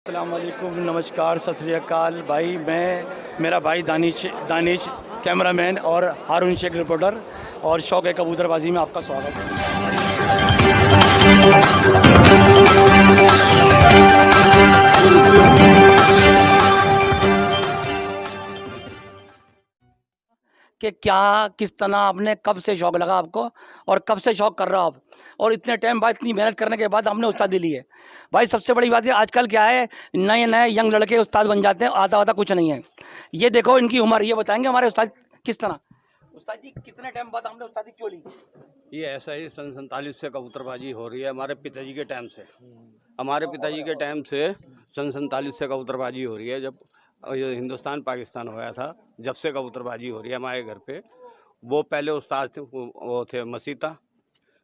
अस्सलाम वालेकुम, नमस्कार, सत श्री अकाल। भाई मैं मेरा भाई दानिश कैमरामैन और हारून शेख रिपोर्टर और शौक है कबूतरबाजी में आपका स्वागत है। कि क्या किस तरह आपने कब से शौक़ लगा आपको और कब से शौक़ कर रहे हो आप, और इतने टाइम बाद इतनी मेहनत करने के बाद हमने उस्तादी ली है। भाई सबसे बड़ी बात है आजकल क्या है, नए नए यंग लड़के उस्ताद बन जाते हैं, आता वाता कुछ नहीं है। ये देखो इनकी उम्र, ये बताएंगे हमारे उस्ताद किस तरह। उस्ताद जी कितने टाइम बाद हमने उस्तादी क्यों ली? ये ऐसा ही सन 47 से कबूतरबाजी हो रही है हमारे पिताजी के टाइम से। हमारे पिताजी के टाइम से सन 47 से कबूतरबाजी हो रही है। जब ये हिंदुस्तान पाकिस्तान होया था, जब से कबूतरबाजी हो रही है हमारे घर पे। वो पहले उस्ताद थे, वो थे मसीता,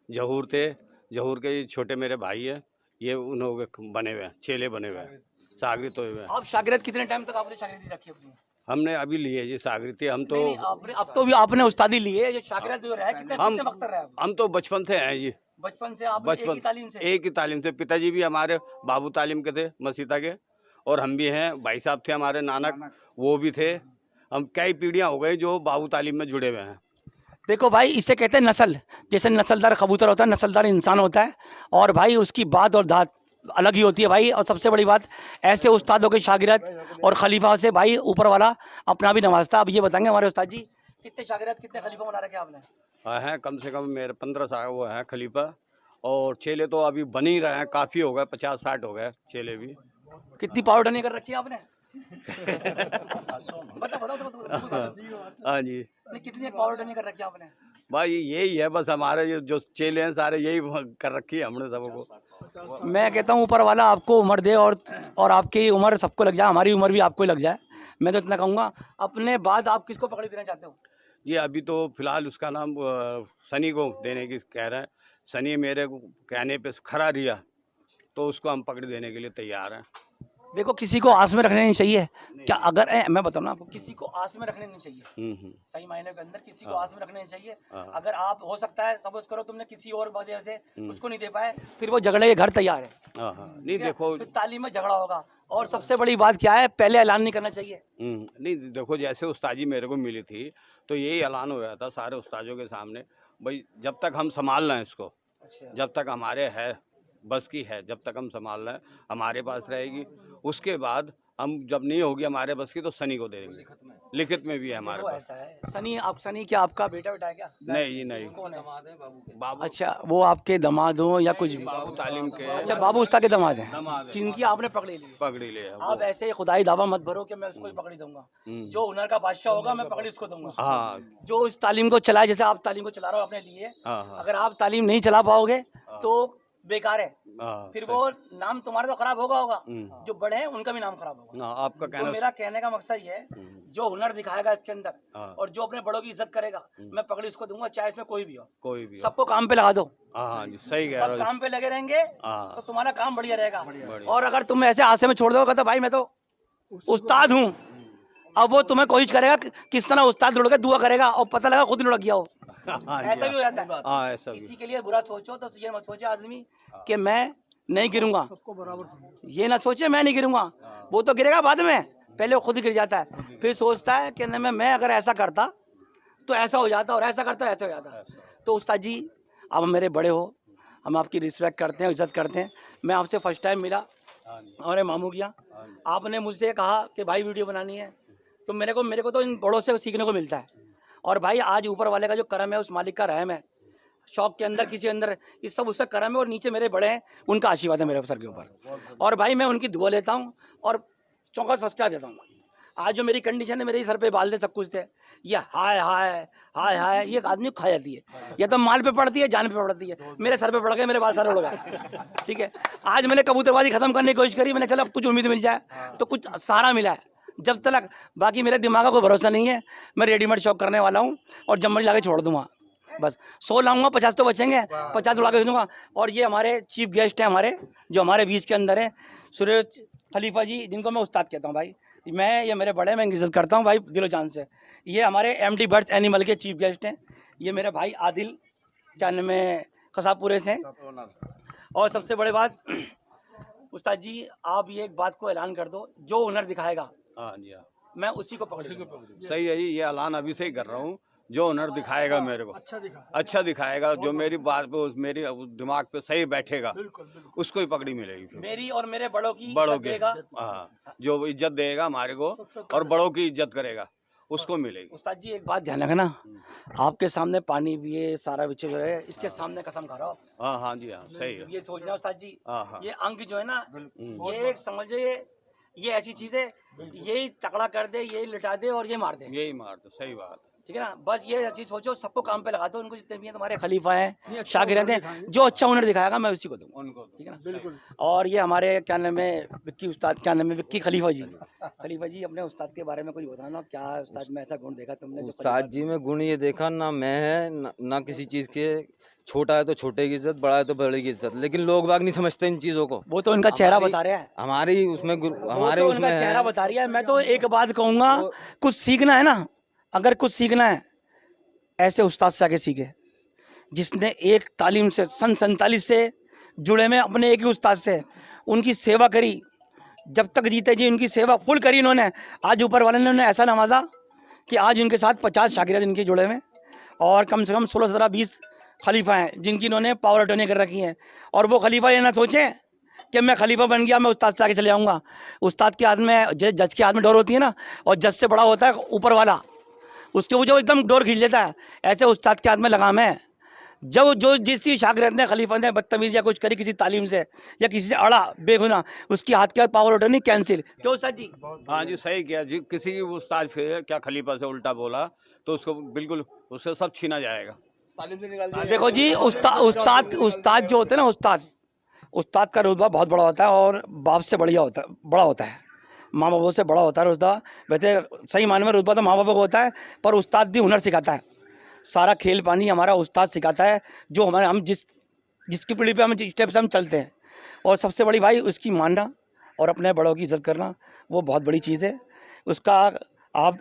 जहूर थे। जहूर के छोटे मेरे भाई है, ये उन्होंने बने हुए हैं, चेले बने हुए हैं, शागिर्द हुए हैं। आप शागिर्द कितने टाइम तक आपने शागिर्दी रखी अपनी? हमने अभी लिए जी शागिर्दी। हम तो नहीं, आपने अब तो भी आपने उस्तादी ली है, ये शागिर्द जो रहा है कितने वक्त रहा है? हम तो बचपन से हैं जी, बचपन से आपने एक ही तालीम से? एक ही तालीम से। पिताजी भी हमारे बाबू तालीम के थे, मसीता के, और हम भी हैं। भाई साहब थे हमारे नानक, वो भी थे। हम कई पीढ़ियां हो गई जो बाबू तालीम में जुड़े हुए हैं। देखो भाई, इसे कहते हैं नस्ल। जैसे नस्लदार कबूतर होता है, नस्लदार इंसान होता है, और भाई उसकी बात और दात अलग ही होती है भाई। और सबसे बड़ी बात, ऐसे उस्तादों के शागिर्द और खलीफा से भाई ऊपर वाला अपना भी नवाजता। अब ये बताएंगे हमारे उस्ताद जी, कितने शागिर्द कितने खलीफा बना रखे आपने? हैं कम से कम मेरे 15 साल वो हैं खलीफा, और चेले तो अभी बन ही रहे हैं। काफ़ी हो गए, 50-60 हो गए चेले भी। कितनी पाउडर नहीं कर रखी है आपने? बताओ। हाँ जी नहीं, कितनी पाउडर नहीं कर रखी है आपने? भाई, यही है बस। हमारे जो चेले हैं सारे यही कर रखी है हमने सबको। मैं कहता हूँ ऊपर वाला आपको उम्र दे, और आपकी उम्र सबको लग जाए, हमारी उम्र भी आपको ही लग जाए। मैं तो इतना कहूँगा। अपने बाद आप किसको पकड़ देना चाहते हो? ये अभी तो फिलहाल उसका नाम सनी को देने की कह रहे हैं। सनी मेरे कहने पे खरा रिया, तो उसको हम पकड़ देने के लिए तैयार हैं। देखो, किसी को आस में रखने नहीं चाहिए। क्या अगर मैं बताऊँ ना आपको, किसी को आस में रखने नहीं चाहिए। सही मायने के अंदर किसी को आस में रखने नहीं चाहिए। अगर आप, हो सकता है सपोज करो तुमने किसी और वजह से उसको नहीं दे पाए, फिर वो झगड़े के घर तैयार है। नहीं देखो, तालीम में झगड़ा होगा। और सबसे बड़ी बात क्या है, पहले ऐलान नहीं करना चाहिए। नहीं देखो, जैसे उस्तादी मेरे को मिली थी तो यही ऐलान हो गया था सारे उस्तादों के सामने, भाई जब तक हम संभाल रहे हैं इसको, जब तक हमारे है बस की है, जब तक हम संभाल रहे हैं हमारे पास रहेगी। उसके बाद हम जब नहीं होगी हमारे बस की तो सनी को दे देंगे। लिखित में भी है हमारे पास। ऐसा है। सनी क्या आपका बेटा है क्या? नहीं जी नहीं। कौन है? बाबू। अच्छा, वो आपके दामाद हो या कुछ भी? बाबू तालीम के। अच्छा, बाबू उस्ताद के दामाद हैं, जिनकी आपने पकड़ी ली? पकड़ी ले आप ऐसे खुदाई दावा मत भरो कि मैं उसको ही पकड़ी दूंगा। जो हुनर का बादशाह होगा मैं पकड़ी उसको दूंगा। हाँ, जो इस तालीम को चलाए, जैसे आप तालीम को चला रहे हो अपने लिए, अगर आप तालीम नहीं चला पाओगे तो बेकार है। फिर वो नाम तुम्हारा तो खराब होगा, जो बड़े हैं उनका भी नाम खराब होगा। आपका कहना। तो मेरा कहने का मकसद ये है, जो हुनर दिखाएगा इसके अंदर और जो अपने बड़ों की इज्जत करेगा, मैं पकड़ी उसको दूंगा, चाहे इसमें कोई भी हो। सबको काम पे लगा दो। हाँ जी, सही कह सब रहे हो। काम पे लगे रहेंगे तो तुम्हारा काम बढ़िया रहेगा। और अगर तुम ऐसे हादसे में छोड़ दोगे तो भाई मैं तो उस्ताद हूँ, अब वो तुम्हें कोशिश करेगा किस तरह उस्ताद लुढ़ के दुआ करेगा, और पता लगा खुद लुढ़क गया हो। ऐसा भी हो जाता है। हाँ, ऐसा भी। किसी के लिए बुरा सोचो तो ये मत सोचे आदमी कि मैं नहीं गिरूंगा, ये ना सोचे मैं नहीं गिरूंगा। वो तो गिरेगा बाद में, पहले वो खुद गिर जाता है, फिर सोचता है कि मैं अगर ऐसा करता तो ऐसा हो जाता, और ऐसा करता ऐसा हो जाता। तो उस्ताद जी, आप मेरे बड़े हो, हम आपकी रिस्पेक्ट करते हैं, इज्जत करते हैं। मैं आपसे फर्स्ट टाइम मिला हमारे मामू किया, आपने मुझसे कहा कि भाई वीडियो बनानी है, तो मेरे को तो इन बड़ों से सीखने को मिलता है। और भाई आज ऊपर वाले का जो करम है, उस मालिक का रहम है, शौक के अंदर किसी अंदर, इस सब उसका करम है, और नीचे मेरे बड़े हैं उनका आशीर्वाद है मेरे सर के ऊपर। और भाई मैं उनकी दुआ लेता हूँ और चौंका फर्स्ट क्लास देता हूँ। आज जो मेरी कंडीशन है, मेरे ही सर पे बाल थे, सब कुछ थे, ये हाय हाय हाय हाय ये आदमी खा जाती है, या तो माल पे पड़ती है, जान पे पड़ती है। मेरे सर पे पड़ गए, मेरे बाल सारे उड़ गए। ठीक है, आज मैंने कबूतरबाजी खत्म करने की कोशिश करी, मैंने चलो अब कुछ उम्मीद मिल जाए, तो कुछ सहारा मिला है जब तक। बाकी मेरे दिमाग का कोई भरोसा नहीं है, मैं रेडीमेड शौक करने वाला हूँ, और जब मर्जी लाके छोड़ दूंगा। बस 100 लाऊंगा, 50 तो बचेंगे, 50 उड़ा के दूंगा। और ये हमारे चीफ गेस्ट हैं, हमारे जो हमारे बीच के अंदर है, सुरेश खलीफा जी, जिनको मैं उस्ताद कहता हूँ भाई। ये मेरे बड़े, मैं इज्जत करता हूँ भाई दिलो जान से। ये हमारे MD बर्ड्स एनिमल के चीफ गेस्ट हैं। ये मेरे भाई आदिल, क्या नाम है, कसापुरे से हैं। और सबसे बड़ी बात, उस्ताद जी आप ये एक बात को ऐलान कर दो, जो हुनर दिखाएगा हाँ जी हाँ, मैं उसी को पकड़ूंगा। सही है जी, ये ऐलान अभी से ही कर रहा हूँ। जो हुनर दिखाएगा मेरे को अच्छा दिखाएगा, जो मेरी बात पे मेरी दिमाग पे सही बैठेगा, उसको ही पगड़ी मिलेगी फिर। मेरी और मेरे बड़ों की बड़ों इज्जत की देगा। हाँ, जो इज्जत देगा हमारे को और बड़ों की इज्जत करेगा उसको मिलेगी। उस्ताद जी एक बात ध्यान रखना, आपके सामने पानी भी है, सारा बिच है, इसके सामने कसम खा रहा हूँ। हाँ हाँ जी हाँ, सही है। ये सोचना उस्ताद जी, हाँ हाँ, ये अंक जो है ना, ये एक समझिए ये ऐसी चीज है, यही तकड़ा कर दे, यही लिटा दे और ये मार दे। यही मार दो, सही बात। ठीक है ना, बस ये चीज सोचो, सबको काम पे लगा दो, उनको जितने भी हैं तुम्हारे खलीफा हैं, शागिर्द हैं, जो अच्छा हुनर दिखाएगा मैं उसी को दूंगा उनको ठीक है ना। बिल्कुल। और ये हमारे क्या नाम है विक्की उस्ताद, क्या नाम है विक्की खलीफा जी। खलीफा जी अपने उस्ताद के बारे में कुछ बताना, क्या उस्ताद में ऐसा गुण देखा तुमने जो उस्ताद जी में गुण ये देखा ना, मैं है ना किसी चीज़ के, छोटा है तो छोटे की इज्जत, बड़ा है तो बड़े की इज्जत, लेकिन लोग बाग नहीं समझते इन चीज़ों को। वो तो उनका चेहरा बता रहा है, हमारी उसमें हमारे तो उसमें उनका चेहरा है। बता रही है। मैं तो एक बात कहूंगा, कुछ सीखना है ना, अगर कुछ सीखना है ऐसे उस्ताद से आगे सीखे, जिसने एक तालीम से सन 47 से जुड़े में अपने एक ही उस्ताद से उनकी सेवा करी, जब तक जीते जी उनकी सेवा फुल करी इन्होंने। आज ऊपर वाले ने उन्हें ऐसा नवाजा कि आज उनके साथ 50 शागिर्द इनके जुड़े में, और कम से कम 16 17 20 खलीफा हैं जिनकी इन्होंने पावर अटर्नी कर रखी है। और वो खलीफा ये ना सोचें कि मैं खलीफा बन गया, मैं उस्ताद से आगे चले जाऊँगा। उस्ताद के हाथ में, जज के हाथ में डोर होती है ना, और जज से बड़ा होता है ऊपर वाला, उसके वो जो एकदम डोर खींच लेता है, ऐसे उस्ताद के हाथ में लगाम है। जब जो जिस चीज शागिर्द ने खलीफा ने बदतमीजी या कुछ करी किसी तालीम से या किसी से अड़ा बेगुनाह, उसकी हाथ के हाथ पावर अटर्नी कैंसिल। क्यों उस्ताद जी? हाँ जी, सही किया जी। किसी की उस्ताद से क्या खलीफा से उल्टा बोला तो उसको बिल्कुल उससे सब छीना जाएगा, तालीम से निकाल दिया। देखो जी, उस्ताद जो होते हैं ना, उस्ताद का रुतबा बहुत बड़ा होता है और बाप से बड़ा होता है, माँ बापों से बड़ा होता है रुतबा। वैसे सही मायने में रुतबा तो माँ बापों को होता है, पर उस्ताद भी हुनर सिखाता है। सारा खेल पानी हमारा उस्ताद सिखाता है, जो हमारे हम जिसकी पीढ़ी पे हम जिस स्टेप से हम चलते हैं। और सबसे बड़ी भाई उसकी मानना और अपने बड़ों की इज्जत करना, वो बहुत बड़ी चीज़ है। उसका आप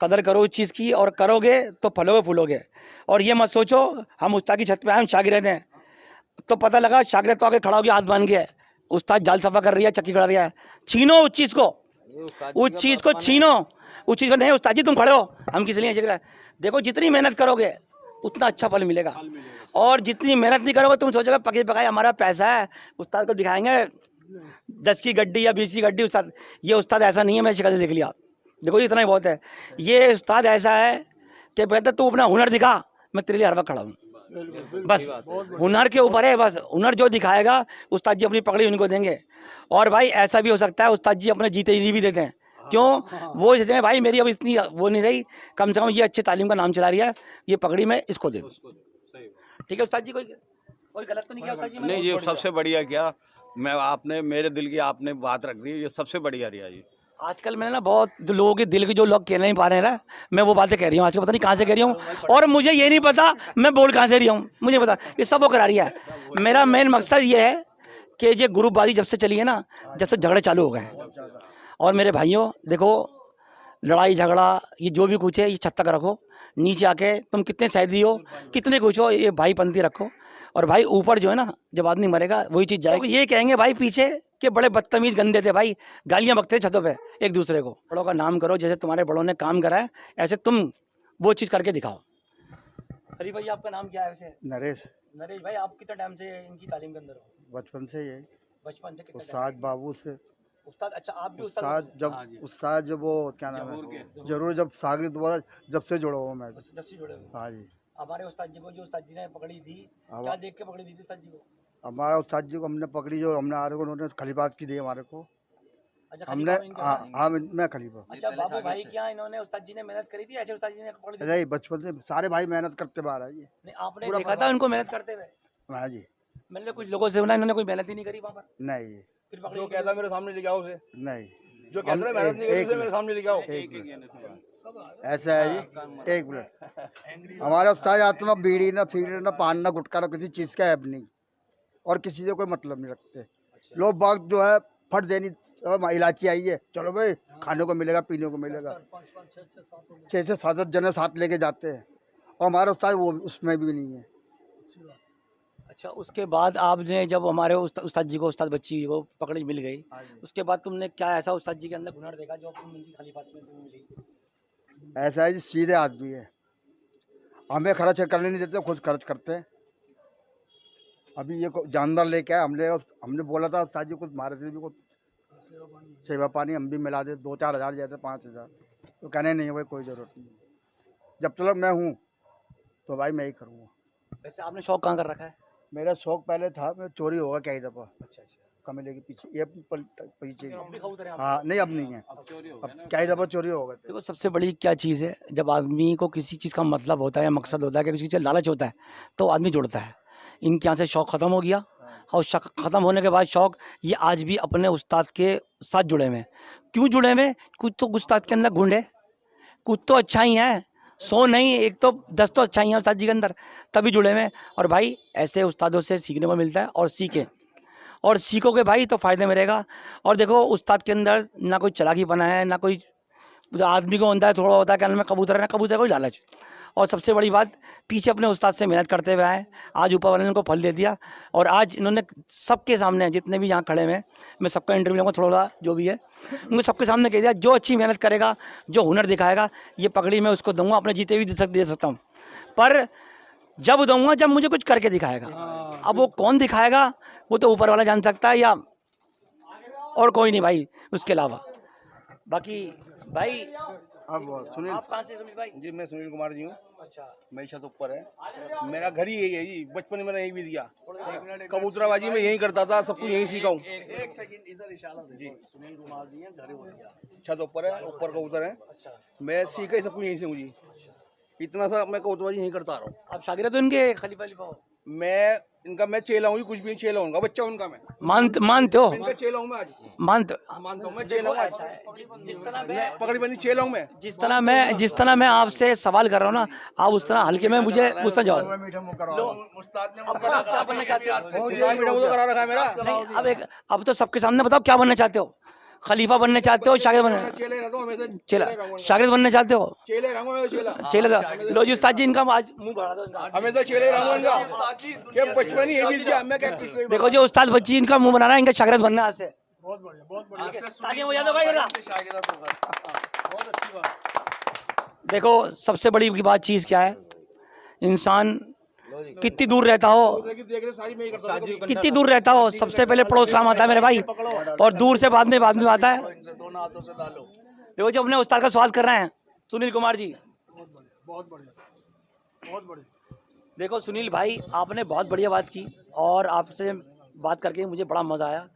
कदर करो उस चीज़ की, और करोगे तो फलोगे फूलोगे। और ये मत सोचो हम उस्ताद की छत पे आए, हम शागिर्द हैं, तो पता लगा शागिर्द तो आगे खड़ा हो गया, हाथ बांध गया, उस्ताद जाल सफा कर रही है, चक्की करा रही है। छीनो उस चीज़ को, उस चीज़ को छीनो, उस चीज़ को नहीं। उस्ताद जी तुम खड़े हो, हम किस लिए जिक्र। देखो जितनी मेहनत करोगे उतना अच्छा फल मिलेगा, और जितनी मेहनत नहीं करोगे तुम सोचोगे पकी पकाई हमारा पैसा है, उस्ताद को दिखाएंगे 10 की गड्डी या 20 की गड्डी। उस्ताद, ये उस्ताद ऐसा नहीं है, मैं शिकल देख लिया, देखो इतना ही बहुत है। ये उस्ताद ऐसा है कि बेहतर तू अपना हुनर दिखा, मैं तेरे लिए हर वक्त खड़ा हूँ। बस हुनर के ऊपर है, बस हुनर जो दिखाएगा उस्ताद जी अपनी पकड़ी उनको देंगे। और भाई ऐसा भी हो सकता है उस्ताद जी अपने जीते जी भी देते हैं, क्यों वो कहते हैं भाई मेरी अब इतनी वो नहीं रही, कम से कम ये अच्छे तालीम का नाम चला रही है, ये पगड़ी मैं इसको दे दूँ। ठीक है उस्ताद जी, कोई गलत तो नहीं किया उस्ताद जी? नहीं, ये सबसे बढ़िया किया। मैं आपने मेरे दिल की आपने बात रख दी, ये सबसे बढ़िया रिया जी। आजकल मैंने ना बहुत लोगों के दिल की जो लोग कह नहीं पा रहे हैं ना, मैं वो बातें कह रही हूँ आजकल, पता नहीं कहाँ से कह रही हूँ, और मुझे ये नहीं पता मैं बोल कहाँ से रही हूँ, मुझे पता ये सब वो करा रही है। मेरा मेन मकसद ये है कि ये ग्रुपबाजी जब से चली है ना, जब से झगड़े चालू हो गए हैं। और मेरे भाइयों देखो, लड़ाई झगड़ा ये जो भी कुछ है ये छत तक रखो, नीचे आके तुम कितने सैदी हो, कितने कुछ हो, ये भाईपंथी रखो। और भाई ऊपर जो है ना, जब आदमी मरेगा वही चीज़ जाएगी। ये कहेंगे भाई पीछे कि बड़े बदतमीज गंदे थे भाई, गालियाँ बकते छतों पे एक दूसरे को। बड़ों का नाम करो, जैसे तुम्हारे बड़ों ने काम करा है ऐसे तुम वो चीज़ करके दिखाओ। हरी भाई आपका नाम क्या है वैसे? नरेश। नरेश भाई, आप कितना टाइम से इनकी तालीम के अंदर हो? बचपन से ही बचपन से? कितना उस्ताद बाबू से। उस्ताद? अच्छा आप भी उस्ताद जब वो क्या नाम है, जरूर जब शागिर्द हुआ जब से जुड़ा हुआ मैं। जब से जुड़े हुए? हाँ जी। हमारे उस्ताद जी को जो उस्ताद जी ने पकड़ी थी, क्या देख के पकड़ी थी उस्ताद जी को? हमारा उस्ताद जी को हमने पकड़ी, जो हमने आ रहे को उन्होंने खलीफात की दी हमारे को। अच्छा हमने हाँ मैं खलीफा। अच्छा बाबू भाई क्या इन्होंने उस्ताद जी ने मेहनत करी थी, ऐसे उस्ताद जी ने पकड़ी थी? नहीं, बचपन से सारे भाई मेहनत करते बाहर है ये। नहीं आपने देखा था उनको मेहनत करते हुए? हाँ जी। मैंने कुछ लोगों से सुना इन्होंने कोई मेहनत ही नहीं करी वहाँ पर, नहीं, फिर पकड़ी? जो कहता है मेरे सामने लेके आओ उसे, नहीं, जो कहता है मेहनत नहीं करी उसे मेरे सामने लेके आओ। ऐसा है जी। एक मिनट, हमारे उस्ताद आज ना बीड़ी ना सिगरेट ना पान ना गुटखा ना किसी चीज़ का ऐप नहीं, और किसी से कोई मतलब नहीं रखते। लोग बाग जो है फट देनी, इलायची आई है चलो भाई खाने को मिलेगा पीने को मिलेगा, 6 से 7 जने साथ लेके जाते हैं, और हमारा उस्ताद वो उसमें भी नहीं है। अच्छा, उसके बाद आपने जब हमारे उस्ताद जी को, उस्ताद बच्ची को पकड़ी मिल गई, उसके बाद तुमने क्या ऐसा उस्ताद जी के अंदर हुनर देखा जो तुम उनकी खलीफात में तुम्हें मिली? ऐसा है जी, सीधे आदमी है, हमें खर्च करने नहीं देते, खुद खर्च करते हैं। अभी ये जानदार लेके आए, हमने बोला था उस्ताद जी कुछ हमारे से भी कुछ सेवा पानी हम भी मिला दे, 2-4 हज़ार जैसे 5,000, तो कहने नहीं भाई कोई ज़रूरत नहीं, जब तक मैं हूँ तो भाई मैं ही करूँगा। वैसे आपने शौक कहाँ कर रखा है? मेरा शौक पहले था, मैं चोरी होगा कई दफ़ा अच्छा अच्छा, कमेले के पीछे, ये पीछे। अब भी कबूतर हैं आप? हाँ नहीं, अब नहीं है, अब कई दफ़ा चोरी हो गए थे। देखो सबसे बड़ी क्या चीज़ है, जब आदमी को किसी चीज़ का मतलब होता है या मकसद होता है कि किसी चीज़ से लालच होता है तो आदमी जुड़ता है। इनके यहाँ से शौक ख़त्म हो गया, और शौक ख़त्म होने के बाद शौक ये आज भी अपने उस्ताद के साथ जुड़े हुए हैं। क्यों जुड़े हुए हैं? कुछ तो उस्ताद के अंदर गुण है, कुछ तो अच्छाई है, 100 नहीं, एक तो 10 तो अच्छाई हैं उस्ताद जी के अंदर, तभी जुड़े हुए हैं। और भाई ऐसे उस्तादों से सीखने को मिलता है, और सीखें, और सीखोगे भाई तो फ़ायदे में रहेगा। और देखो उस्ताद के अंदर ना कोई चालाकीपना है, ना कोई आदमी को होता है थोड़ा होता है कि मैं कबूतर है ना कबूतर कोई लालच। और सबसे बड़ी बात, पीछे अपने उस्ताद से मेहनत करते हुए आए, आज ऊपर वाले ने इनको फल दे दिया। और आज इन्होंने सबके सामने, जितने भी यहाँ खड़े हैं, मैं सबका इंटरव्यू लूँगा थोड़ा जो भी है, उनको सबके सामने कह दिया जो अच्छी मेहनत करेगा, जो हुनर दिखाएगा, ये पगड़ी मैं उसको दूंगा, अपने जीते भी दे सकता हूँ, पर जब दूंगा जब मुझे कुछ करके दिखाएगा। अब वो कौन दिखाएगा वो तो ऊपर वाला जान सकता है, या और कोई नहीं भाई उसके अलावा। बाकी भाई अब सुनील, आप कहाँ से सुनील भाई? जी मैं सुनील कुमार जी हूँ। अच्छा, मेरी छत ऊपर है, मेरा घर ही यही है जी, बचपन में मैंने यही भी दिया, कबूतराबाजी में यहीं करता था, सब कुछ यहीं सीखा हूँ। जी सुनील कुमार जी हैं, छत ऊपर है, ऊपर कबूतर है, अच्छा, मैं सीखा ही सब कुछ यहीं से हूँ जी, इतना सा मैं कबूतरबाजी यहीं करता रहा हूँ। आप शागिर्द हो इनके खलीफा लिफा हो? मैं इनका मैं चेला हूँ जी, कुछ भी नहीं चेला उनका बच्चा उनका मैं मानते हो? इनका चेला हूँ मैं आज, मानते मानता हूँ मैं चेला हूँ आज, जिस तरह मैं पकड़ी बनी चेला हूँ मैं। जिस तरह मैं आपसे सवाल कर रहा हूँ ना, आप उस तरह हल्के में मुझे पूछता जाओ। मीठा मुँह करवाओ। अब बताओ क्या बनना चाहते हो? मीठा मुँह तो करा रखा है मेरा। नहीं, अब तो सबके सामने बताओ क्या बनना चाहते हो? खलीफा बनना चाहते हो, शागिर्द बनना, चेले रहता हूँ हमेशा, चेला शागिर्द बनना चाहते हो? चेले रहूंगा मैं, चेला चेला लो जी उस्ताद जी, इनका आज मुंह बढ़ा दो इनका। हमेशा चेले रहूंगा इनका, क्या बचपन ही यही दिया मैं, क्या देखो जो उस्ताद बच्ची इनका मुंह बना रहा है, इनका शागिर्द बनना है आज से। बहुत बढ़िया, तालियां बजा दो भाई जरा। देखो सबसे बड़ी बात चीज क्या है, इंसान कितनी दूर रहता हो, सारी मैं ही करता था। कितनी दूर रहता हो, सबसे पहले पड़ोस काम आता है मेरे भाई, और दूर से बाद में आता है। देखो जो अपने उस्ताद का स्वागत कर रहे हैं सुनील कुमार जी, बहुत बढ़िया, बहुत बढ़िया। देखो सुनील भाई आपने बहुत बढ़िया बात की, और आपसे बात करके मुझे बड़ा मज़ा आया।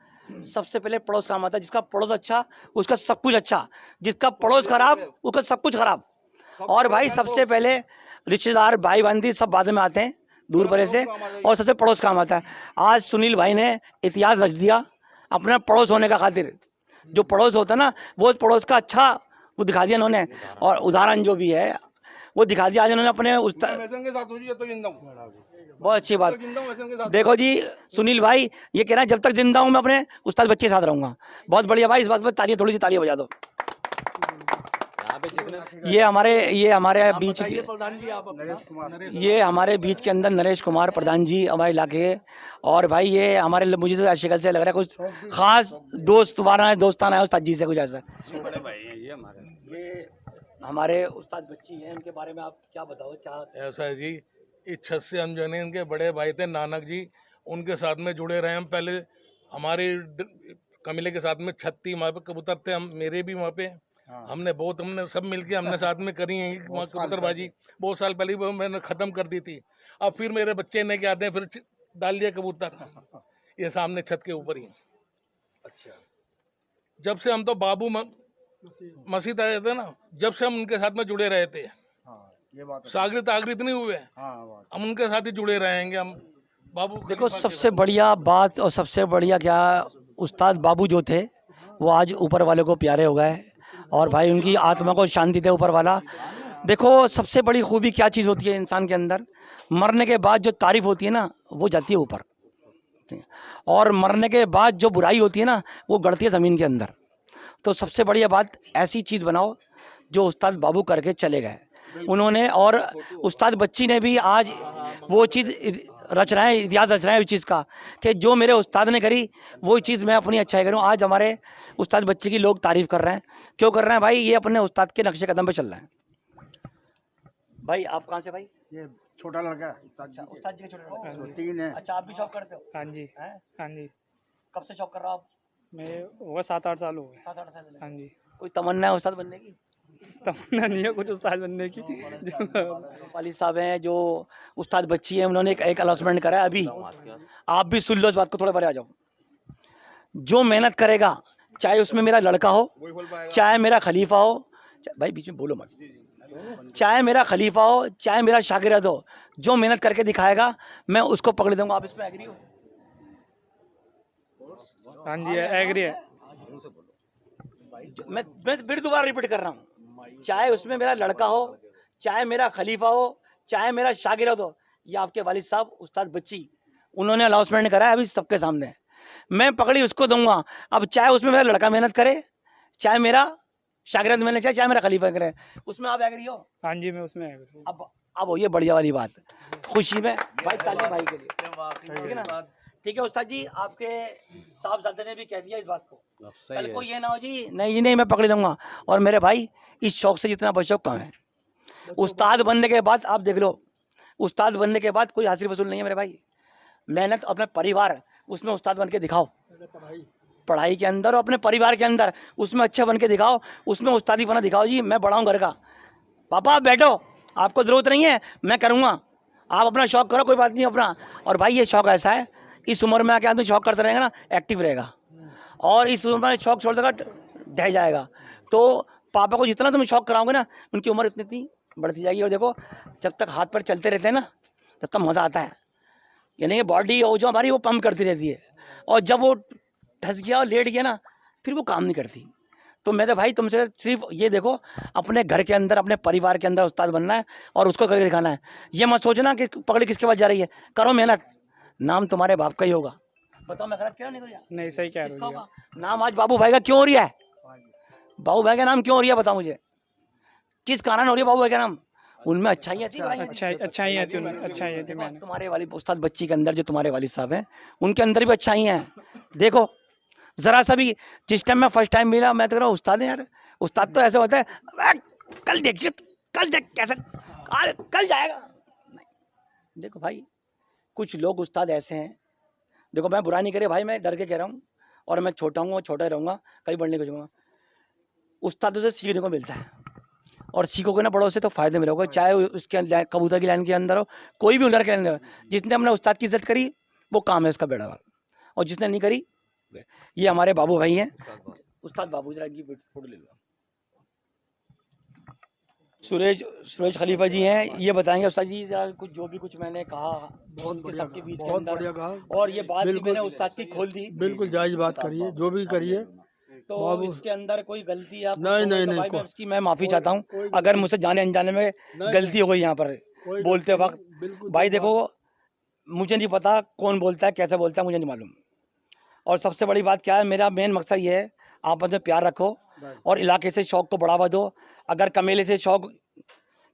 सबसे पहले पड़ोस काम आता है, जिसका पड़ोस अच्छा उसका सब कुछ अच्छा, जिसका पड़ोस खराब उसका सब कुछ खराब। और भाई सबसे पहले रिश्तेदार भाई बंदी सब बाद में आते हैं दूर परे से, और सबसे पड़ोस काम आता है। आज सुनील भाई ने इतिहास रच दिया अपना पड़ोस होने का खातिर। जो पड़ोस होता है ना, वो पड़ोस का अच्छा वो दिखा दिया इन्होंने, और उदाहरण जो भी है वो दिखा दिया आज इन्होंने अपने वैसन के साथ हूँ जी, जब तक जिंदा हूँ, बहुत अच्छी बात। जिंदा हूँ वैसन के साथ। देखो जी सुनील भाई ये कह रहे हैं जब तक जिंदा हूँ मैं अपने उस्ताद बच्चे के साथ रहूंगा। बहुत बढ़िया भाई, इस बात पर तालियां, थोड़ी सी तालियां बजा दो। ये हमारे बीच बीच के अंदर नरेश कुमार प्रधान जी हमारे इलाके के। और भाई ये हमारे, मुझे तो शक्ल से लग रहा है कुछ खास दोस्ताना है उस्ताद जी से, कुछ ऐसा। बड़े भाई हैं ये हमारे उस्ताद बच्ची हैं, उनके बारे में आप क्या बताओ? क्या ऐसा है जी, इस छत से हम जो है इनके बड़े भाई थे नानक जी, उनके साथ में जुड़े रहे हम। पहले हमारे कमीले के साथ में छत थी, वहाँ पे कबूतर थे, हम मेरे भी वहाँ पे हमने सब मिलके हमने साथ में करी है वहाँ कबूतरबाजी। बहुत साल पहले वो मैंने ख़त्म कर दी थी। अब फिर मेरे बच्चे ने क्या आते हैं, फिर डाल दिया कबूतर ये सामने छत के ऊपर ही। अच्छा, जब से हम तो बाबू मसीद आए थे ना, जब से हम उनके साथ में जुड़े रहे थे, ये बात है। सागरित आगरित नहीं हुए, हम उनके साथ ही जुड़े रहेंगे हम। बाबू देखो सबसे बढ़िया बात और सबसे बढ़िया क्या, उस्ताद बाबू जो थे वो आज ऊपर वाले को प्यारे हो गए, और भाई उनकी आत्मा को शांति दे ऊपर वाला। देखो सबसे बड़ी खूबी क्या चीज़ होती है इंसान के अंदर, मरने के बाद जो तारीफ होती है ना वो जाती है ऊपर, और मरने के बाद जो बुराई होती है ना वो गड़ती है ज़मीन के अंदर। तो सबसे बढ़िया बात ऐसी चीज़ बनाओ जो उस्ताद बाबू करके चले गए उन्होंने, और उस्ताद बच्ची ने भी आज वो चीज़ रच रहे हैं, इतिहास रच रहे हैं इस चीज़ का कि जो मेरे उस्ताद ने करी वही चीज़ मैं अपनी अच्छाई करूँ। आज हमारे उस्ताद बच्चे की लोग तारीफ़ कर रहे हैं। क्यों कर रहे हैं भाई? ये अपने उस्ताद के नक्शे कदम पे चल रहे हैं। भाई आप कहाँ से भाई? ये छोटा लड़का है, अच्छा, उस्ताद जी के छोटे लड़के। तो 3 है। अच्छा, आप भी शौक करते हो? हाँ जी, हैं? हाँ जी। कब से शौक कर रहे हो आप? मैं होगा 7-8 साल हो गए। 7-8 साल से। हाँ जी। कोई तमन्ना है उस्ताद बनने की? तमन्ना नहीं है कुछ उस्ताद बनने की। वालिद साहब हैं जो उस्ताद बच्ची हैं, उन्होंने एक अनाउंसमेंट करा है अभी। आप भी सुन लो इस बात को, थोड़ा बड़े आ जाओ। जो मेहनत करेगा, चाहे उसमें मेरा लड़का हो, चाहे मेरा खलीफा हो, भाई बीच में बोलो मत, चाहे मेरा खलीफा हो, चाहे मेरा शागिर्द हो, जो मेहनत करके दिखाएगा मैं उसको पकड़ दूंगा। आप इसमें एग्री हो? हाँ जी, एग्री है। मैं फिर दोबारा रिपीट कर रहा हूँ, चाहे उसमें मेरा लड़का हो, चाहे मेरा खलीफा हो, चाहे मेरा शागिर्द हो, ये आपके वालिद साहब उस्ताद बच्ची उन्होंने अनाउंसमेंट करा है अभी सबके सामने। मैं पकड़ी उसको दूंगा। अब चाहे उसमें मेरा लड़का मेहनत करे, चाहे मेरा शागिर्द मेहनत करे, चाहे मेरा खलीफा करे, उसमें आप एग्री हो? हाँ जी, मैं उसमें एग्री हूँ। अब ये बढ़िया वाली बात, खुशी में भाई ताली भाई के लिए, ठीक है ना? ठीक है उस्ताद जी, आपके साहबजादे ने भी कह दिया इस बात को। कल को ये ना हो जी नहीं नहीं मैं पकड़ लूंगा। और मेरे भाई इस शौक से जितना बशौक कम है। उस्ताद बनने के बाद आप देख लो, उस्ताद बनने के बाद कोई हासिल वसूल नहीं है मेरे भाई। मेहनत अपने परिवार उसमें उस्ताद बन के दिखाओ, पढ़ाई के अंदर और अपने परिवार के अंदर उसमें अच्छा बन के दिखाओ, उसमें उस्तादी बना दिखाओ। जी मैं बड़ा हूँ घर का, पापा आप बैठो, आपको ज़रूरत नहीं है, मैं करूँगा, आप अपना शौक करो, कोई बात नहीं अपना। और भाई ये शौक ऐसा है, इस उम्र में आके आदमी शौक करता रहेगा ना, एक्टिव रहेगा, और इस उम्र में शौक छोड़ देगा ढह जाएगा। तो पापा को जितना तुम शौक कराओगे ना, उनकी उम्र इतनी बढ़ती जाएगी। और देखो जब तक हाथ पर चलते रहते हैं ना, तब तक मज़ा आता है, यानी कि बॉडी जो हमारी वो पंप करती रहती है। और जब वो धस गया और लेट गया ना, फिर वो काम नहीं करती। तो मैं तो भाई तुमसे सिर्फ ये देखो, अपने घर के अंदर अपने परिवार के अंदर उस्ताद बनना है और उसको करके दिखाना है। ये मत सोचना कि पगड़ी किसके पास जा रही है, करो मेहनत, नाम तुम्हारे बाप का ही होगा। बताओ मैं गलत कह रहा नहीं? नहीं, सही कह रहे किसका हो। होगा नाम? आज बाबू भाई का क्यों हो रहा है? बाबू भाई का नाम क्यों हो रहा है बताओ मुझे, किस कारण हो रही है बाबू भाई का नाम? उनमें अच्छाइयाँ थी, अच्छाई थी मैंने। तुम्हारे वाली उस्ताद बच्ची के अंदर जो तुम्हारे वालिद साहब हैं, उनके अंदर भी अच्छाइयाँ हैं। देखो जरा सा भी, जिस टाइम मैं फर्स्ट टाइम मिला, मैं तो कह रहा हूँ उस्ताद है यार, उस्ताद तो ऐसा होता है कल देखिए, कल देख कैसा कल जाएगा। नहीं, देखो भाई कुछ लोग उस्ताद ऐसे हैं, देखो मैं बुरा नहीं करे भाई, मैं डर के कह रहा हूँ, और मैं छोटा हूँ और छोटा ही रहूँगा, कहीं बढ़ने को जाऊँगा। उस्तादों से सीखने को मिलता है, और सीखोगे ना बड़ों से तो फ़ायदे मिलोगे, चाहे उसके कबूतर की लाइन के अंदर हो, कोई भी हुनर के अंदर। जिसने अपने उस्ताद की इज्जत करी वो काम है उसका बेड़ा वाला, और जिसने नहीं करी, ये हमारे बाबू भाई हैं, उस्ताद बाबू। जरा की फोटो ले लो। सुरेश खलीफा जी हैं, ये बताएंगे उस्ताद जी जरा कुछ जो भी कुछ मैंने कहा उनके सबके बीच के अंदर, और ये बात भी मैंने उस्ताद की खोल दी। बिल्कुल जायज बात करिए, जो भी करिए, तो इसके अंदर कोई गलती आप नहीं, भाई मैं उसकी मैं माफ़ी चाहता हूँ अगर मुझसे जाने अनजाने में गलती हो गई यहाँ पर बोलते वक्त। भाई देखो मुझे नहीं पता कौन बोलता है, कैसे बोलता है, मुझे नहीं मालूम। और सबसे बड़ी बात क्या है, मेरा मेन मकसद ये है, आपस में प्यार रखो और इलाके से शौक़ को बढ़ावा दो। अगर कमेले से शौक़,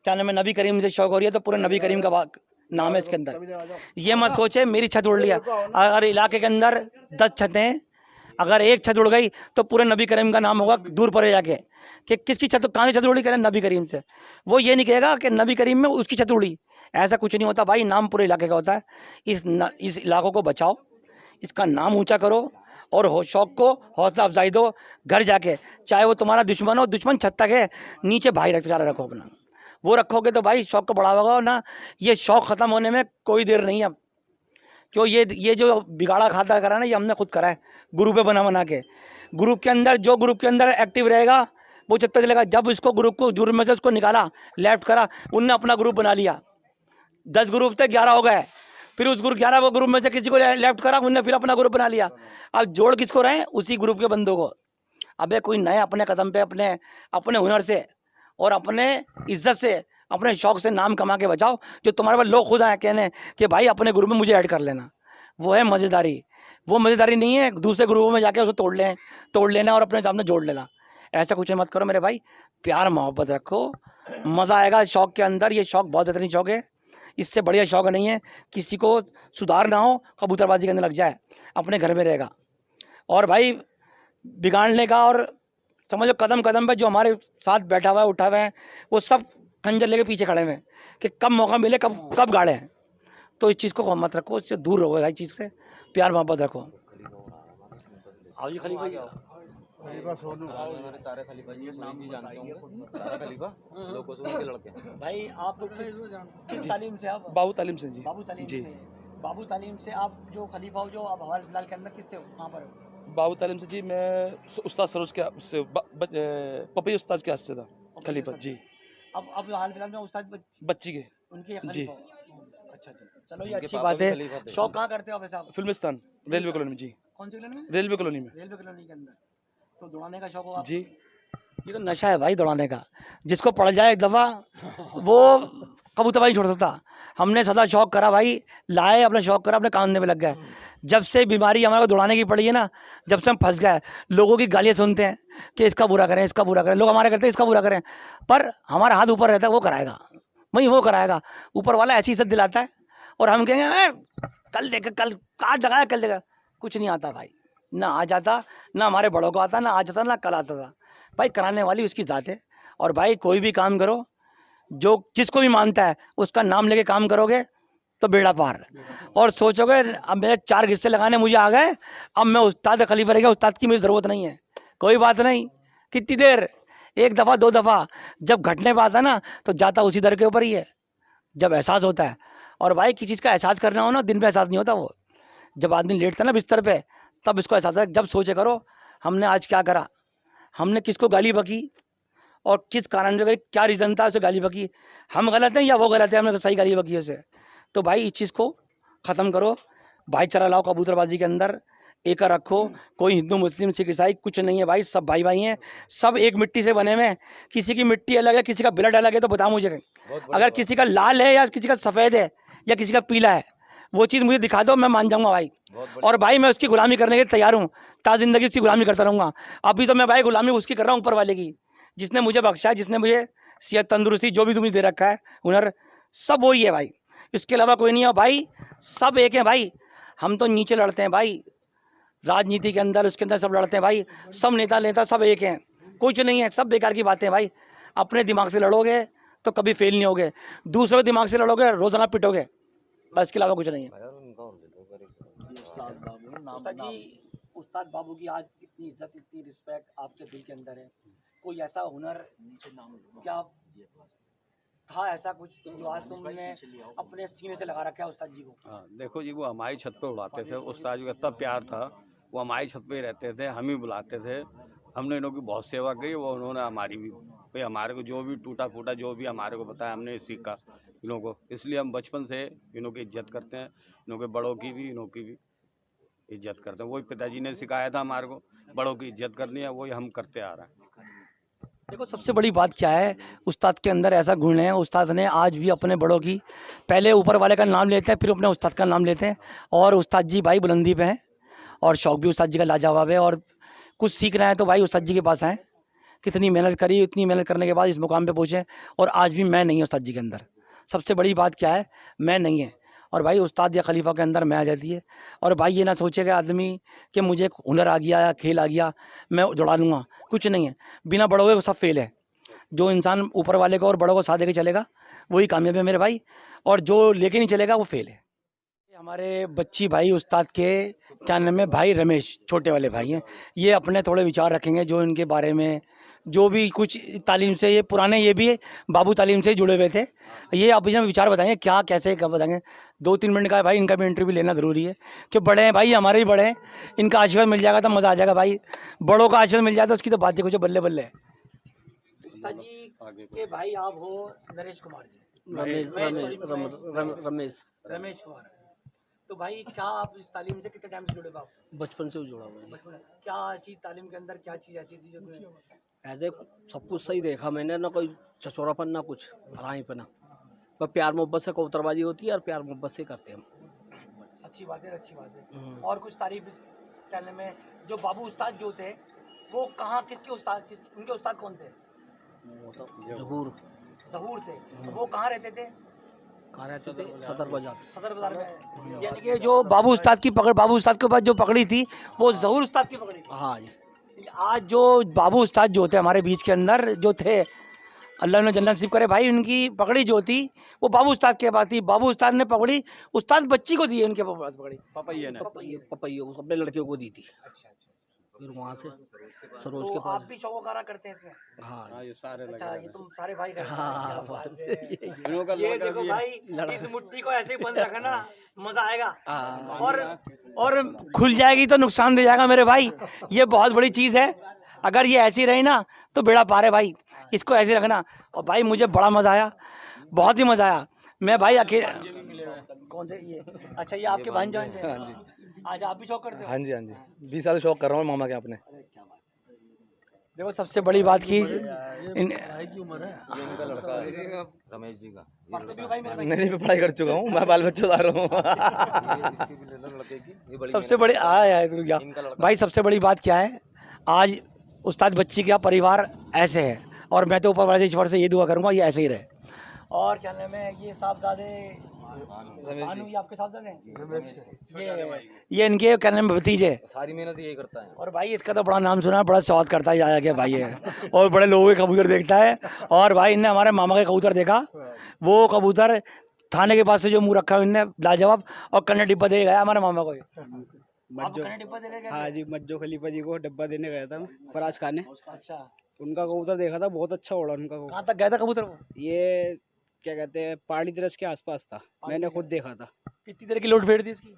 क्या नाम है, नबी करीम से शौक़ हो रही है, तो पूरे नबी करीम का नाम है इसके अंदर। ये मत सोचे मेरी छत उड़ लिया, अगर इलाके के अंदर 10 छतें, अगर एक छत उड़ गई तो पूरे नबी करीम का नाम होगा दूर परे जाके, कि किसकी छत, कहाँ से छत उड़ी, करें नबी करीम से। वो ये नहीं कहेगा कि नबी करीम में उसकी छत उड़ी, ऐसा कुछ नहीं होता भाई, नाम पूरे इलाके का होता है। इस इलाकों को बचाओ, इसका नाम ऊंचा करो, और शौक़ को हौसला अफजाई दो। घर जाके चाहे वो तुम्हारा दुश्मन हो, दुश्मन छत तक है, नीचे भाई बेचारा रखो अपना, वो रखोगे तो भाई शौक़ को बढ़ावा होगा ना। ये शौक़ ख़त्म होने में कोई देर नहीं है। क्यों ये जो बिगाड़ा खाता करा ना, ये हमने खुद करा है, ग्रुप बना के। ग्रुप के अंदर जो ग्रुप के अंदर एक्टिव रहेगा वो जब तक चलेगा। जब इसको ग्रुप में से उसको निकाला, लेफ्ट करा, उनने अपना ग्रुप बना लिया, 10 ग्रुप थे 11 हो गए, फिर उस 11 ग्रुप में से किसी को लेफ्ट करा, उनने फिर अपना ग्रुप बना लिया। अब जोड़ किसको रहे? उसी ग्रुप के बंदों को। अबे कोई नए अपने कदम पे अपने हुनर से और अपने इज्जत से, अपने शौक़ से नाम कमा के बचाओ। जो तुम्हारे पास लोग खुद आए कहने कि भाई अपने ग्रुप में मुझे ऐड कर लेना, वो है मज़ेदारी। वो मज़ेदारी नहीं है दूसरे ग्रुपों में जाके उसको तोड़ लेना और अपने सामने जोड़ लेना। ऐसा कुछ मत करो मेरे भाई, प्यार मोहब्बत रखो, मज़ा आएगा शौक़ के अंदर। ये शौक़ बहुत बेहतरीन शौक़ है, इससे बढ़िया शौक नहीं है किसी को सुधार ना हो, कबूतरबाजी के अंदर लग जाए, अपने घर में रहेगा। और भाई बिगाड़ने का, और समझो कदम कदम पे जो हमारे साथ बैठा हुआ है, उठा हुआ है, वो सब खंजर लेके पीछे खड़े हुए हैं कि कब मौका मिले, कब गाड़े हैं। तो इस चीज़ को मत रखो, इससे दूर रहो, इस चीज़ से प्यार मोहब्बत रखो। आओ जी खलीफा जी। तारे खलीफा जी नाम भी जानते होंगे, तारा खलीफा लोगों से उनके लड़के हैं। भाई आप किस तालीम से? आप बाबू तालीम से जी। बाबू तालीम जी। से। बाबू तालीम से आप जो खलीफा हो, जो आप हाल फिलहाल के अंदर किससे हो, कहाँ पर हो? बाबू तालीम से जी, मैं उस्ताद सरोज के उससे पपई उस्ताद के हाथ से था खलीफा जी। अब हाल फिलहाल में उस्ताद बच्ची के उनके जी। खलीफा हो। अच्छा जी, चलो ये उनके अच्छी पापा बात भी है। खलीफा थे। शौक कहाँ करते हो वैसे आप? फिल्मिस्तान रेलवे कॉलोनी में जी। कौन सी कॉलोनी में? रेलवे कॉलोनी में रेलवे कॉलोनी के अंदर। तो दौड़ाने का शौक हो आप? जी। ये तो नशा है भाई दौड़ाने का, जिसको पड़ जाए एक दफ़ा वो कबूतरबाजी नहीं छोड़ सकता। हमने सदा शौक करा भाई, लाए अपना शौक करा, अपने कांधे में लग गए। जब से बीमारी हमारे को दौड़ाने की पड़ी है ना, जब से हम फंस गए, लोगों की गालियाँ सुनते हैं कि इसका बुरा करें, इसका बुरा करें, लोग हमारे करते हैं इसका बुरा करें, पर हमारा हाथ ऊपर रहता है, वो कराएगा, वही वो कराएगा। ऊपर वाला ऐसी इज्जत दिलाता है, और हम कहेंगे कल देख, कल काट लगाया, कल देखा, कुछ नहीं आता भाई, ना आज आता, ना हमारे बड़ों को आता, ना आज आता, ना कल आता था। भाई कराने वाली उसकी ज़ात है। और भाई कोई भी काम करो, जो जिसको भी मानता है उसका नाम लेके काम करोगे तो बेड़ा पार। और सोचोगे अब मेरे 4 हिस्से लगाने मुझे आ गए, अब मैं उस्ताद खलीफा रह गया, उस्ताद की मुझे ज़रूरत नहीं है। कोई बात नहीं, कितनी देर, 1 दफ़ा 2 दफ़ा, जब घटने पर आता ना तो जाता उसी दर के ऊपर ही है, जब एहसास होता है। और भाई किसी चीज़ का एहसास करना हो ना, दिन पे एहसास नहीं होता, वो जब आदमी लेटता है ना बिस्तर पे, तब इसको एहसास होता है। जब सोचे करो हमने आज क्या करा, हमने किसको गाली बकी, और किस कारण से, क्या रीज़न था उसे गाली बकी, हम गलत हैं या वो गलत है, हमने सही गाली बकी उसे। तो भाई इस चीज़ को ख़त्म करो, भाईचारा लाओ कबूतरबाजी के अंदर, एक रखो। कोई हिंदू मुस्लिम सिख ईसाई कुछ नहीं है भाई, सब भाई भाई हैं, सब एक मिट्टी से बने हुए हैं। किसी की मिट्टी अलग है, किसी का ब्लड अलग है, तो बताओ मुझे, अगर किसी का लाल है या किसी का सफ़ेद है या किसी का पीला है, वो चीज़ मुझे दिखा दो, मैं मान जाऊँगा भाई। और भाई मैं उसकी गुलामी करने के लिए तैयार हूँ, ता ज़िंदगी उसकी गुलामी करता रहूँगा। अभी तो मैं भाई गुलामी उसकी कर रहा हूँ, ऊपर वाले की, जिसने मुझे बख्शा है, जिसने मुझे सेहत तंदुरुस्ती जो भी तुम्हें दे रखा है, हुनर, सब वही है भाई, इसके अलावा कोई नहीं है भाई। सब एक है भाई, हम तो नीचे लड़ते हैं भाई, राजनीति के अंदर, उसके अंदर सब लड़ते हैं भाई, सब नेता सब एक हैं, कुछ नहीं है, सब बेकार की बातें हैं भाई। अपने दिमाग से लड़ोगे तो कभी फेल नहीं होगे, दूसरों के दिमाग से लड़ोगे रोजाना पिटोगे, बस इसके अलावा कुछ नहीं है। उस्ताद जी, उस्ताद बाबू की आज इतनी इज्जत, इतनी रिस्पेक्ट आपके दिल के अंदर है, कोई ऐसा हुनर क्या था, ऐसा कुछ जो आज तुमने अपने सीने से लगा रखा है उस्ताद जी को? हाँ, देखो जी, वो हमारी छत पे उड़ाते थे, उस्ताद जी का इतना प्यार था, वो हमारी छत पे ही रहते थे, हम ही बुलाते थे। हमने इन्हों की बहुत सेवा की, वो उन्होंने हमारी भी, भाई हमारे को जो भी टूटा फूटा जो भी हमारे को बताया, हमने सीखा इन्हों को, इसलिए हम बचपन से इन्हों की इज्जत करते हैं, इन्हों के बड़ों की भी, इन्हों की भी इज्जत करते हैं। वही पिताजी ने सिखाया था हमारे को, बड़ों की इज्जत करनी है, वही हम करते आ रहे हैं। देखो सबसे बड़ी बात क्या है, उस्ताद के अंदर ऐसा गुण है, उस्ताद ने आज भी अपने बड़ों की, पहले ऊपर वाले का नाम लेते हैं, फिर अपने उस्ताद का नाम लेते हैं। और उस्ताद जी भाई बुलंदी पे हैं, और शौक भी उस्ताद जी का लाजवाब है, और कुछ सीखना है तो भाई उस्ताद जी के पास आएँ। कितनी मेहनत करी, इतनी मेहनत करने के बाद इस मुकाम पे पहुँचे, और आज भी मैं नहीं हूँ उस्ताद जी के अंदर। सबसे बड़ी बात क्या है, मैं नहीं है, और भाई उस्ताद या खलीफा के अंदर मैं आ जाती है। और भाई ये ना सोचेगा आदमी कि मुझे हुनर आ गया या खेल आ गया मैं दौड़ा लूँगा, कुछ नहीं है, बिना बड़ों के सब फेल है। जो इंसान ऊपर वाले को और बड़ों को साथ लेके चलेगा वही कामयाब है मेरे भाई, और जो लेके नहीं चलेगा वो फेल है। हमारे बच्ची भाई उस्ताद के क्या नाम है, भाई रमेश, छोटे वाले भाई हैं, ये अपने थोड़े विचार रखेंगे जो इनके बारे में, जो भी कुछ तालीम से, ये पुराने, ये भी बाबू तालीम से जुड़े हुए थे, ये अपने विचार बताएंगे क्या कैसे कब बताएंगे। 2-3 मिनट का है भाई, इनका भी इंटरव्यू लेना ज़रूरी है, कि बड़े हैं भाई, हमारे भी बड़े हैं, इनका आशीर्वाद मिल जाएगा तो मज़ा आ जाएगा भाई, बड़ों का आशीर्वाद मिल जाए तो उसकी तो बात ही कुछ बल्ले बल्ले है। उस्ताद जी के भाई आप हो नरेश कुमार जी, रमेश कुमार। तो भाई क्या आप इस तालीम से कितने टाइम से जुड़े हो आप? बचपन से जुड़ा हुआ है। बचपन क्या ऐसी तालीम के अंदर क्या चीज़ ऐसी थी जो तुम्हें? ऐसे सब कुछ सही देखा मैंने, ना कोई चचोरापन ना कुछ राहीपना, पर प्यार मोहब्बत से कबूतरबाजी होती है, और प्यार मोहब्बत से करते हैं हम। अच्छी बात है, अच्छी बात है। और कुछ तारीफ कहने में, जो बाबू उस्ताद जो थे वो कहाँ, किसके उस्ताद, उनके उस्ताद कौन थे? जहूर ज़हूर थे, वो कहाँ रहते थे? कहाँ रहते थे? सदर बाजार। सदर बाजार में। यानी कि जो बाबू उस्ताद की पकड़, बाबू उस्ताद के पास जो पकड़ी थी वो ज़हूर उस्ताद की पकड़ी थी। हाँ जी। आज जो बाबू उस्ताद जो थे हमारे बीच के अंदर जो थे, अल्लाह ने जन्नत नसीब करे भाई, उनकी पकड़ी जो थी वो बाबू उस्ताद के पास थी। बाबू उस्ताद ने पकड़ी उस्ताद बच्ची को दी है, उनके पास पकड़ी पपैया ने पपैया उसको अपने लड़कियों को दी थी। फिर वहाँ से सरोज के तो पास। आप भी शौकारा करते हैं इसमें? हाँ हाँ, ये सारे अच्छा, ये तुम सारे भाई करते हैं। हाँ, क्या बात बस है। इनों का ये लड़का देखो भी है। भाई, इस मुट्ठी को ऐसे ही बंद रखना, मजा आएगा। हाँ। और खुल जाएगी तो नुकसान दे जाएगा मेरे भाई। ये बहुत बड़ी चीज़ है, अगर ये ऐसी रही ना तो बेड़ा पार है भाई, इसको ऐसे रखना। और भाई मुझे बड़ा मज़ा आया, बहुत ही मज़ा आया। मैं भाई अकेले कौन से ये, अच्छा ये आपके भांजे हैं? आज आप भी शौक करते हो? हाँ जी, हाँ जी, 20 साल शौक कर रहा हूँ मामा के अपने। देखो सबसे बड़ी बात की भाई की उम्र है। ये इनका लड़का है रमेश जी का। पढ़ते भी हो भाई मेरे भाई? नहीं, मैं पढ़ाई कर चुका हूँ, मैं बाल बच्चा ला रहा हूँ। इसकी भी ले लो लड़के की। ये बड़ी सबसे बड़ी आया क्या भाई, सबसे बड़ी बात क्या है, आज उस्ताद बच्ची का परिवार ऐसे है, और मैं तो ऊपर वाले ईश्वर से ये दुआ करूँगा ये ऐसे ही रहे। और क्या नाम है ये साहबजादे, भानु ये आपके साहबजादे हैं? ये इनके क्या नाम है भतीजे। सारी मेहनत यही करता है। और भाई इसका तो बड़ा नाम सुना है, बड़ा स्वाद करता है आया क्या भाई है, और बड़े लोगों के कबूतर देखता है। और भाई इनने हमारे मामा के कबूतर देखा, वो कबूतर थाने के पास से जो मुंह रखा इनने लाजवाब, और कन्ने डिब्बा दे गया हमारे मामा को। हाँ जी, मज्जो खलीफा जी को डब्बा देने गया था फराज खान ने। अच्छा, उनका कबूतर देखा था, बहुत अच्छा उड़ा उनका कबूतर। कहाँ तक गया था कबूतर वो? ये क्या कहते हैं, पहाड़ी दरस के आसपास था, मैंने खुद देखा था। कितनी देर की लोड फेर थी इसकी?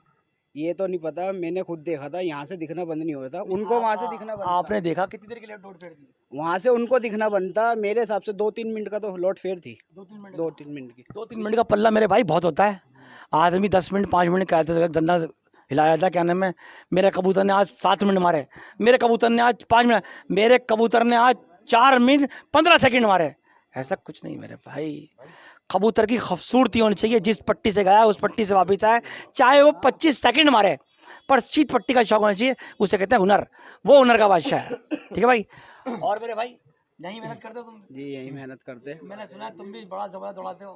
ये तो नहीं पता, मैंने खुद देखा था। यहाँ से दिखना बंद नहीं हुआ था, उनको वहाँ से दिखना बंद था। आपने देखा कितनी देर की लोड फेर थी? वहाँ से उनको दिखना बंद था, मेरे हिसाब से 2-3 मिनट का तो लोड फेर थी। 2-3 मिनट की। 2-3 मिनट का पल्ला मेरे भाई बहुत होता है। आदमी 10 मिनट 5 मिनट कहते थे, धंधा हिलाया था क्या नाम है। मेरे कबूतर ने आज 7 मिनट मारे, मेरे कबूतर ने आज 5 मिनट, मेरे कबूतर ने आज 4 मिनट 15 सेकंड मारे। ऐसा कुछ नहीं मेरे भाई, कबूतर की खूबसूरती होनी चाहिए। जिस पट्टी से गया उस पट्टी से वापस आए, चाहे वो 25 सेकंड मारे, पर शीत पट्टी का शौक होना चाहिए। उसे कहते हैं हुनर, वो हुनर का बादशाह है। ठीक है भाई। और मेरे भाई यही मेहनत करते हो तुम? जी यही मेहनत करते। मैंने सुना तुम भी बड़ा जबरदस्त दौड़ाते हो।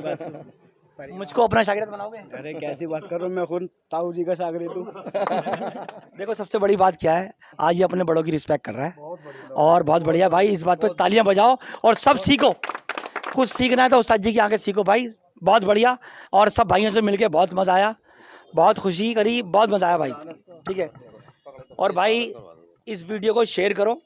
बस मुझको अपना शागिर्द बनाओगे? अरे कैसी बात करो, मैं खुद ताऊ जी का शागिर्द हूँ। देखो सबसे बड़ी बात क्या है, आज ये अपने बड़ों की रिस्पेक्ट कर रहा है, और बहुत बढ़िया भाई। इस बात पे तालियां बजाओ और सब सीखो, कुछ सीखना है तो उस्ताद जी की आगे सीखो भाई, बहुत बढ़िया। और सब भाइयों से मिलके बहुत मज़ा आया, बहुत खुशी करी, बहुत मज़ा आया भाई। ठीक है। और भाई इस वीडियो को शेयर करो,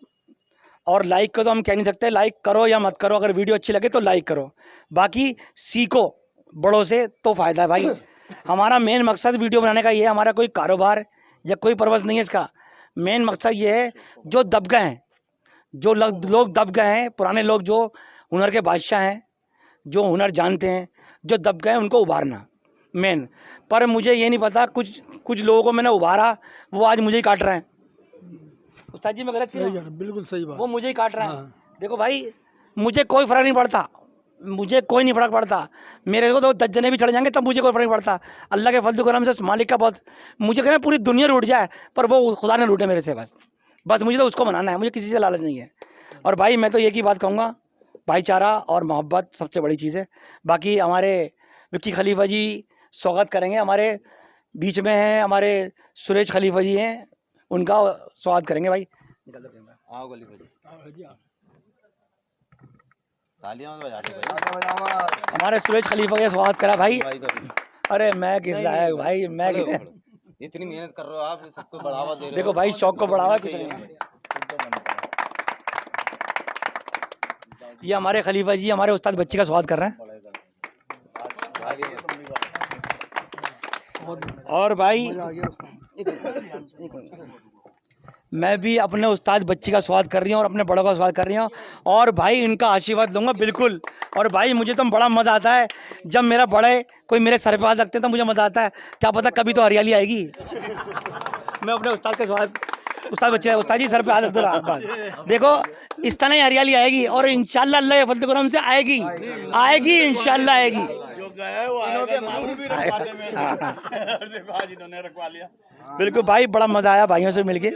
और लाइक को तो हम कह नहीं सकते, लाइक करो या मत करो, अगर वीडियो अच्छी लगे तो लाइक करो, बाकी सीखो बड़ों से तो फ़ायदा है भाई। हमारा मेन मकसद वीडियो बनाने का ये है, हमारा कोई कारोबार या कोई पर्पस नहीं है इसका। मेन मकसद ये है, जो दब गए हैं, जो लोग दब गए हैं, पुराने लोग जो हुनर के बादशाह हैं, जो हुनर जानते हैं, जो दब गए हैं, उनको उभारना मेन। पर मुझे ये नहीं पता, कुछ लोगों को मैंने उभारा, वो आज मुझे ही काट रहे हैं। उस्ताद जी मैं गलत सही है, बिल्कुल सही बात। वो मुझे ही काट रहे हैं। देखो भाई मुझे कोई फ़र्क नहीं पड़ता, मुझे कोई नहीं फ़र्क पड़ता, मेरे को तो 10 जने भी चढ़ जाएंगे तब मुझे कोई फ़र्क नहीं पड़ता। अल्लाह के फजल करम से मालिक का बहुत, मुझे कहना पूरी दुनिया लूट जाए पर वो खुदा ने लूटे मेरे से, बस मुझे तो उसको मनाना है, मुझे किसी से लालच नहीं है। और भाई मैं तो एक ही बात कहूँगा, भाईचारा और मोहब्बत सबसे बड़ी चीज़ है। बाकी हमारे विक्की खलीफा जी स्वागत करेंगे, हमारे बीच में हैं हमारे सुरेश खलीफा जी हैं, उनका स्वागत करेंगे भाई। आओ खलीफा जी, तालियां बजाते भाई। हमारे सुरेश खलीफा का स्वागत करा भाई। अरे मैं किस लायक भाई, मैं इतनी मेहनत कर रहे हो आप, सबको बढ़ावा दे रहे हो। देखो भाई शौक को बढ़ावा कुछ नहीं। ये हमारे खलीफा जी हमारे उस्ताद बच्ची का स्वागत कर रहे हैं। और भाई मैं भी अपने उस्ताद बच्ची का स्वागत कर रही हूँ और अपने बड़ों का स्वागत कर रही हूँ, और भाई इनका आशीर्वाद लूँगा बिल्कुल। और भाई मुझे तो बड़ा मज़ा आता है जब मेरा बड़े कोई मेरे सर पे हाथ रखते हैं, तो मुझे मज़ा आता है। क्या पता कभी तो हरियाली आएगी। मैं अपने उस्ताद का स्वागत, उस्ताद बच्चे उस्ताद जी सर पे हाथ रख दो, बस देखो इस तरह ही हरियाली आएगी, और इंशाल्लाह अल्लाह के फजल करम से आएगी, आएगी इंशाल्लाह आएगी। बिल्कुल भाई बड़ा मज़ा आया भाइयों से मिलके।